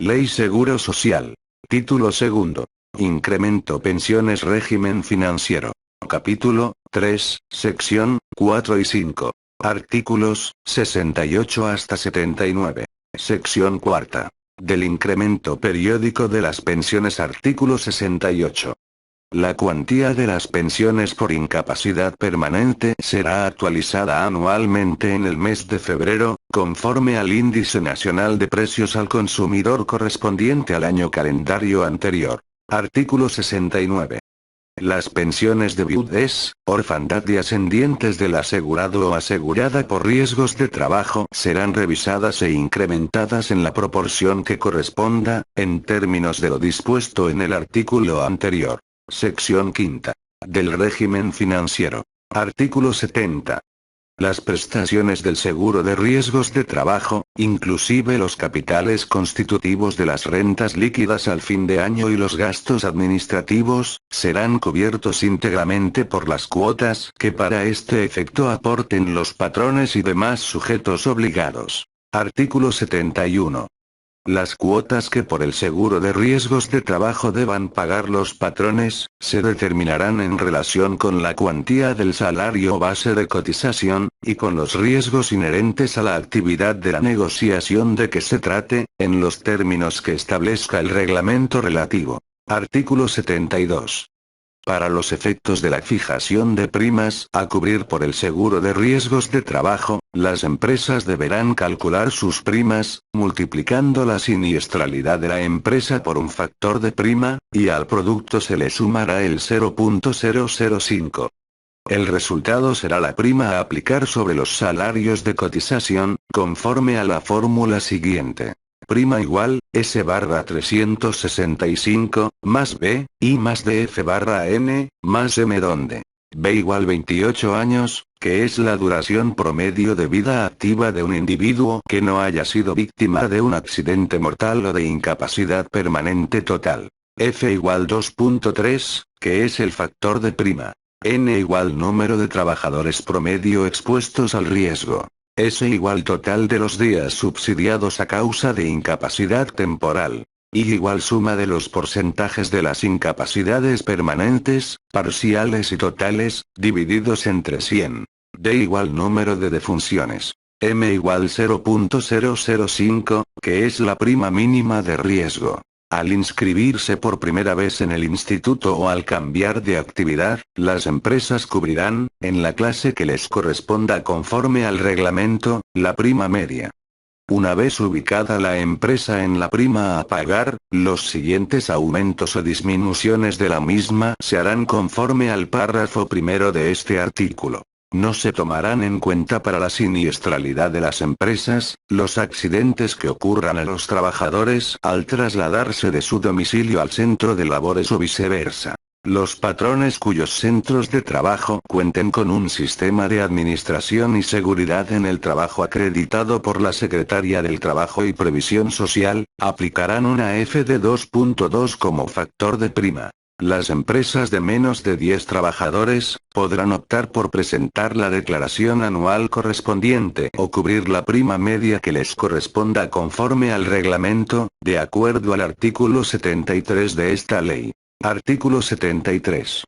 Ley Seguro Social. Título segundo. Incremento pensiones régimen financiero. Capítulo 3, sección 4 y 5. Artículos 68 hasta 79. Sección cuarta. Del incremento periódico de las pensiones. Artículo 68. La cuantía de las pensiones por incapacidad permanente será actualizada anualmente en el mes de febrero, conforme al índice nacional de precios al consumidor correspondiente al año calendario anterior. Artículo 69. Las pensiones de viudez, orfandad y ascendientes del asegurado o asegurada por riesgos de trabajo serán revisadas e incrementadas en la proporción que corresponda, en términos de lo dispuesto en el artículo anterior. Sección quinta. Del régimen financiero. Artículo 70. Las prestaciones del seguro de riesgos de trabajo, inclusive los capitales constitutivos de las rentas líquidas al fin de año y los gastos administrativos, serán cubiertos íntegramente por las cuotas que para este efecto aporten los patrones y demás sujetos obligados. Artículo 71. Las cuotas que por el seguro de riesgos de trabajo deban pagar los patrones, se determinarán en relación con la cuantía del salario base de cotización, y con los riesgos inherentes a la actividad de la negociación de que se trate, en los términos que establezca el reglamento relativo. Artículo 72. Para los efectos de la fijación de primas a cubrir por el seguro de riesgos de trabajo, las empresas deberán calcular sus primas, multiplicando la siniestralidad de la empresa por un factor de prima, y al producto se le sumará el 0.005. El resultado será la prima a aplicar sobre los salarios de cotización, conforme a la fórmula siguiente. Prima igual, S/365, más B, I más DF/N, más M donde B igual 28 años, que es la duración promedio de vida activa de un individuo que no haya sido víctima de un accidente mortal o de incapacidad permanente total. F igual 2.3, que es el factor de prima. N igual número de trabajadores promedio expuestos al riesgo. S igual total de los días subsidiados a causa de incapacidad temporal. I igual suma de los porcentajes de las incapacidades permanentes, parciales y totales, divididos entre 100. D igual número de defunciones. M igual 0.005, que es la prima mínima de riesgo. Al inscribirse por primera vez en el instituto o al cambiar de actividad, las empresas cubrirán, en la clase que les corresponda conforme al reglamento, la prima media. Una vez ubicada la empresa en la prima a pagar, los siguientes aumentos o disminuciones de la misma se harán conforme al párrafo primero de este artículo. No se tomarán en cuenta para la siniestralidad de las empresas, los accidentes que ocurran a los trabajadores al trasladarse de su domicilio al centro de labores o viceversa. Los patrones cuyos centros de trabajo cuenten con un sistema de administración y seguridad en el trabajo acreditado por la Secretaría del Trabajo y Previsión Social, aplicarán una F de 2.2 como factor de prima. Las empresas de menos de 10 trabajadores, podrán optar por presentar la declaración anual correspondiente o cubrir la prima media que les corresponda conforme al reglamento, de acuerdo al artículo 73 de esta ley. Artículo 73.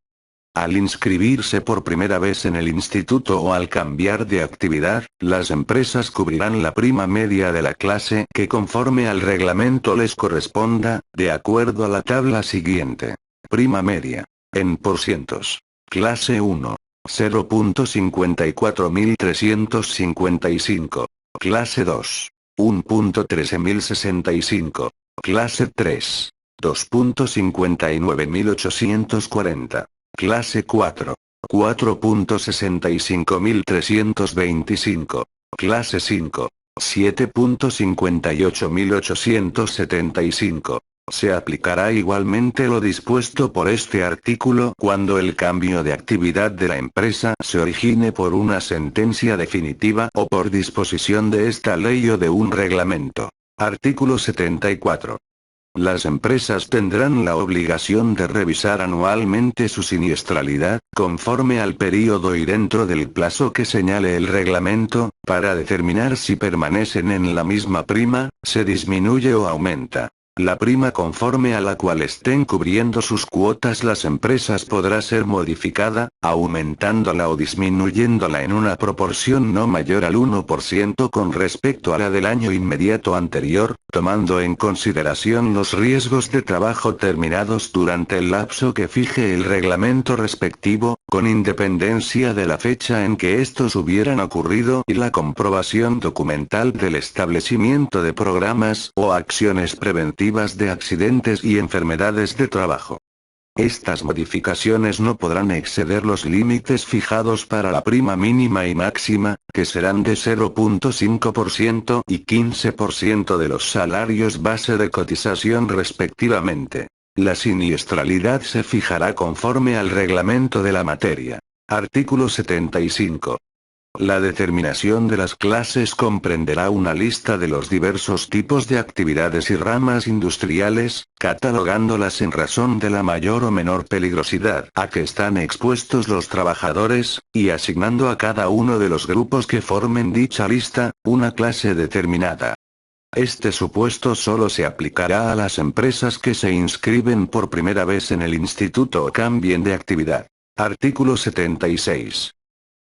Al inscribirse por primera vez en el instituto o al cambiar de actividad, las empresas cubrirán la prima media de la clase que conforme al reglamento les corresponda, de acuerdo a la tabla siguiente. Prima media. En porcientos. Clase 1. 0.54355. Clase 2. 1.13065. Clase 3. 2.59840. Clase 4. 4.65325. Clase 5. 7.58875. Se aplicará igualmente lo dispuesto por este artículo cuando el cambio de actividad de la empresa se origine por una sentencia definitiva o por disposición de esta ley o de un reglamento. Artículo 74. Las empresas tendrán la obligación de revisar anualmente su siniestralidad, conforme al período y dentro del plazo que señale el reglamento, para determinar si permanecen en la misma prima, se disminuye o aumenta. La prima conforme a la cual estén cubriendo sus cuotas las empresas podrá ser modificada, aumentándola o disminuyéndola en una proporción no mayor al 1% con respecto a la del año inmediato anterior, tomando en consideración los riesgos de trabajo terminados durante el lapso que fije el reglamento respectivo, con independencia de la fecha en que estos hubieran ocurrido y la comprobación documental del establecimiento de programas o acciones preventivas de accidentes y enfermedades de trabajo. Estas modificaciones no podrán exceder los límites fijados para la prima mínima y máxima, que serán de 0.5% y 15% de los salarios base de cotización respectivamente. La siniestralidad se fijará conforme al reglamento de la materia. Artículo 75. La determinación de las clases comprenderá una lista de los diversos tipos de actividades y ramas industriales, catalogándolas en razón de la mayor o menor peligrosidad a que están expuestos los trabajadores, y asignando a cada uno de los grupos que formen dicha lista, una clase determinada. Este supuesto solo se aplicará a las empresas que se inscriben por primera vez en el instituto o cambien de actividad. Artículo 76.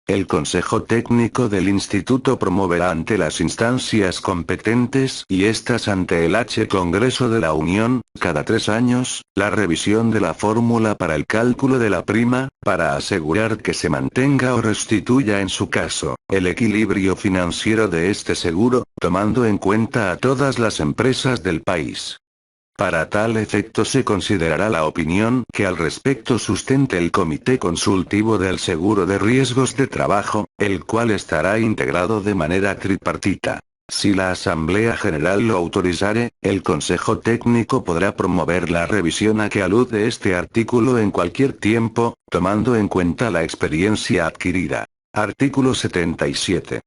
El Consejo Técnico del Instituto promoverá ante las instancias competentes y estas ante el Congreso de la Unión, cada 3 años, la revisión de la fórmula para el cálculo de la prima, para asegurar que se mantenga o restituya en su caso, el equilibrio financiero de este seguro, tomando en cuenta a todas las empresas del país. Para tal efecto se considerará la opinión que al respecto sustente el Comité Consultivo del Seguro de Riesgos de Trabajo, el cual estará integrado de manera tripartita. Si la Asamblea General lo autorizare, el Consejo Técnico podrá promover la revisión a que alude este artículo en cualquier tiempo, tomando en cuenta la experiencia adquirida. Artículo 77.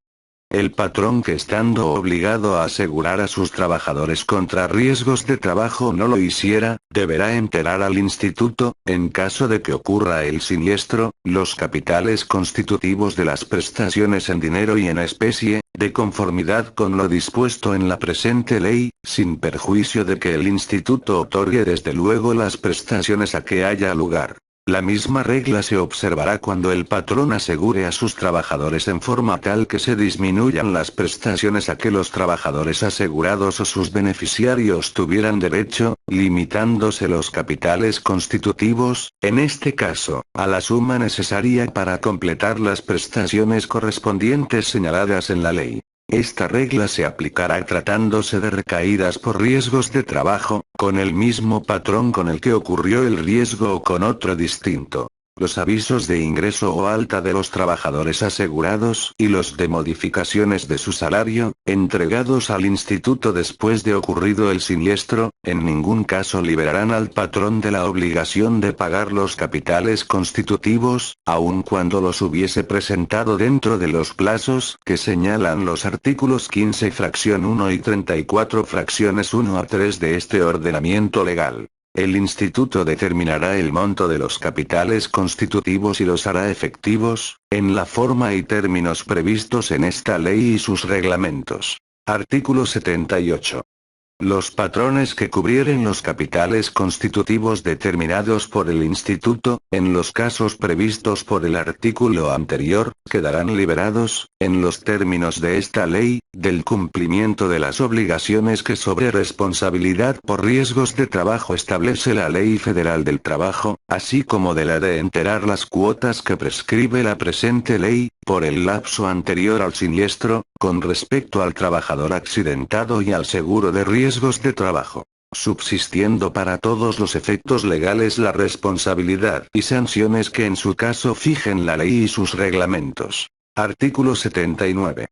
El patrón que estando obligado a asegurar a sus trabajadores contra riesgos de trabajo no lo hiciera, deberá enterar al instituto, en caso de que ocurra el siniestro, los capitales constitutivos de las prestaciones en dinero y en especie, de conformidad con lo dispuesto en la presente ley, sin perjuicio de que el instituto otorgue desde luego las prestaciones a que haya lugar. La misma regla se observará cuando el patrón asegure a sus trabajadores en forma tal que se disminuyan las prestaciones a que los trabajadores asegurados o sus beneficiarios tuvieran derecho, limitándose los capitales constitutivos, en este caso, a la suma necesaria para completar las prestaciones correspondientes señaladas en la ley. Esta regla se aplicará tratándose de recaídas por riesgos de trabajo, con el mismo patrón con el que ocurrió el riesgo o con otro distinto. Los avisos de ingreso o alta de los trabajadores asegurados y los de modificaciones de su salario, entregados al instituto después de ocurrido el siniestro, en ningún caso liberarán al patrón de la obligación de pagar los capitales constitutivos, aun cuando los hubiese presentado dentro de los plazos que señalan los artículos 15 fracción 1 y 34 fracciones 1 a 3 de este ordenamiento legal. El instituto determinará el monto de los capitales constitutivos y los hará efectivos, en la forma y términos previstos en esta ley y sus reglamentos. Artículo 78. Los patrones que cubrieren los capitales constitutivos determinados por el instituto, en los casos previstos por el artículo anterior, quedarán liberados, en los términos de esta ley, del cumplimiento de las obligaciones que sobre responsabilidad por riesgos de trabajo establece la Ley Federal del Trabajo, así como de la de enterar las cuotas que prescribe la presente ley, por el lapso anterior al siniestro, con respecto al trabajador accidentado y al seguro de riesgos de trabajo, subsistiendo para todos los efectos legales la responsabilidad y sanciones que en su caso fijen la ley y sus reglamentos. Artículo 79.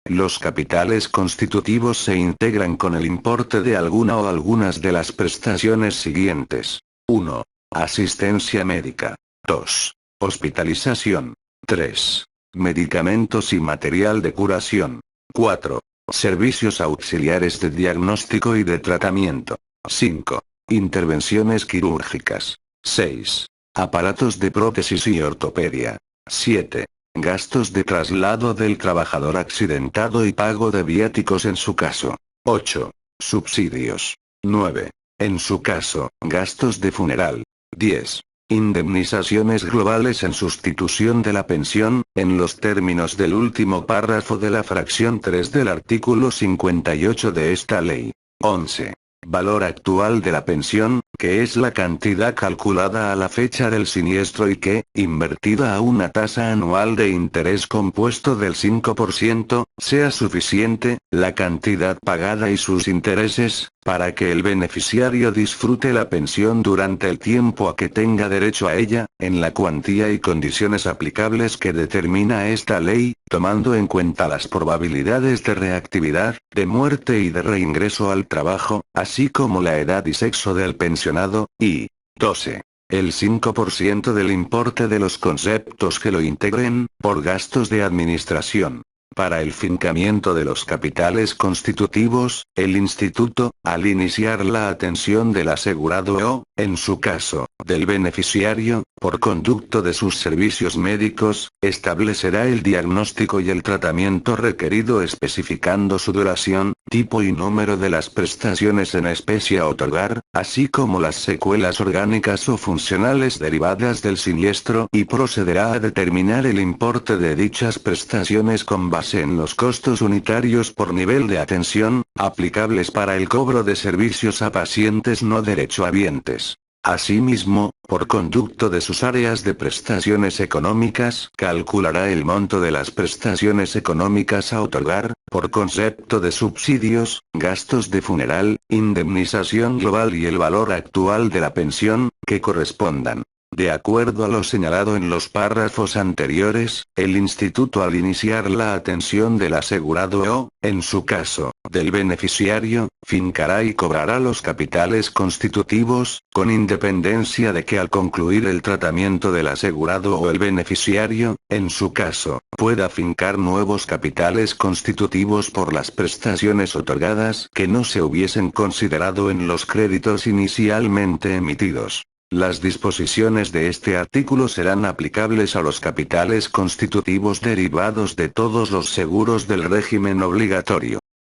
Los capitales constitutivos se integran con el importe de alguna o algunas de las prestaciones siguientes. 1. Asistencia médica. 2. Hospitalización. 3. Medicamentos y material de curación. 4. Servicios auxiliares de diagnóstico y de tratamiento. 5. Intervenciones quirúrgicas. 6. Aparatos de prótesis y ortopedia. 7. Gastos de traslado del trabajador accidentado y pago de viáticos en su caso. 8. Subsidios. 9. En su caso, gastos de funeral. 10. Indemnizaciones globales en sustitución de la pensión, en los términos del último párrafo de la fracción 3 del artículo 58 de esta ley. 11. Valor actual de la pensión, que es la cantidad calculada a la fecha del siniestro y que, invertida a una tasa anual de interés compuesto del 5%, sea suficiente, la cantidad pagada y sus intereses, para que el beneficiario disfrute la pensión durante el tiempo a que tenga derecho a ella, en la cuantía y condiciones aplicables que determina esta ley, tomando en cuenta las probabilidades de reactividad, de muerte y de reingreso al trabajo, así como la edad y sexo del pensionado, y 12. El 5% del importe de los conceptos que lo integren, por gastos de administración. Para el fincamiento de los capitales constitutivos, el instituto, al iniciar la atención del asegurado o, en su caso, del beneficiario, por conducto de sus servicios médicos, establecerá el diagnóstico y el tratamiento requerido especificando su duración, tipo y número de las prestaciones en especie a otorgar, así como las secuelas orgánicas o funcionales derivadas del siniestro y procederá a determinar el importe de dichas prestaciones con base en los costos unitarios por nivel de atención, aplicables para el cobro de servicios a pacientes no derechohabientes. Asimismo, por conducto de sus áreas de prestaciones económicas, calculará el monto de las prestaciones económicas a otorgar, por concepto de subsidios, gastos de funeral, indemnización global y el valor actual de la pensión, que correspondan. De acuerdo a lo señalado en los párrafos anteriores, el instituto al iniciar la atención del asegurado o, en su caso, del beneficiario, fincará y cobrará los capitales constitutivos, con independencia de que al concluir el tratamiento del asegurado o el beneficiario, en su caso, pueda fincar nuevos capitales constitutivos por las prestaciones otorgadas que no se hubiesen considerado en los créditos inicialmente emitidos. Las disposiciones de este artículo serán aplicables a los capitales constitutivos derivados de todos los seguros del régimen obligatorio.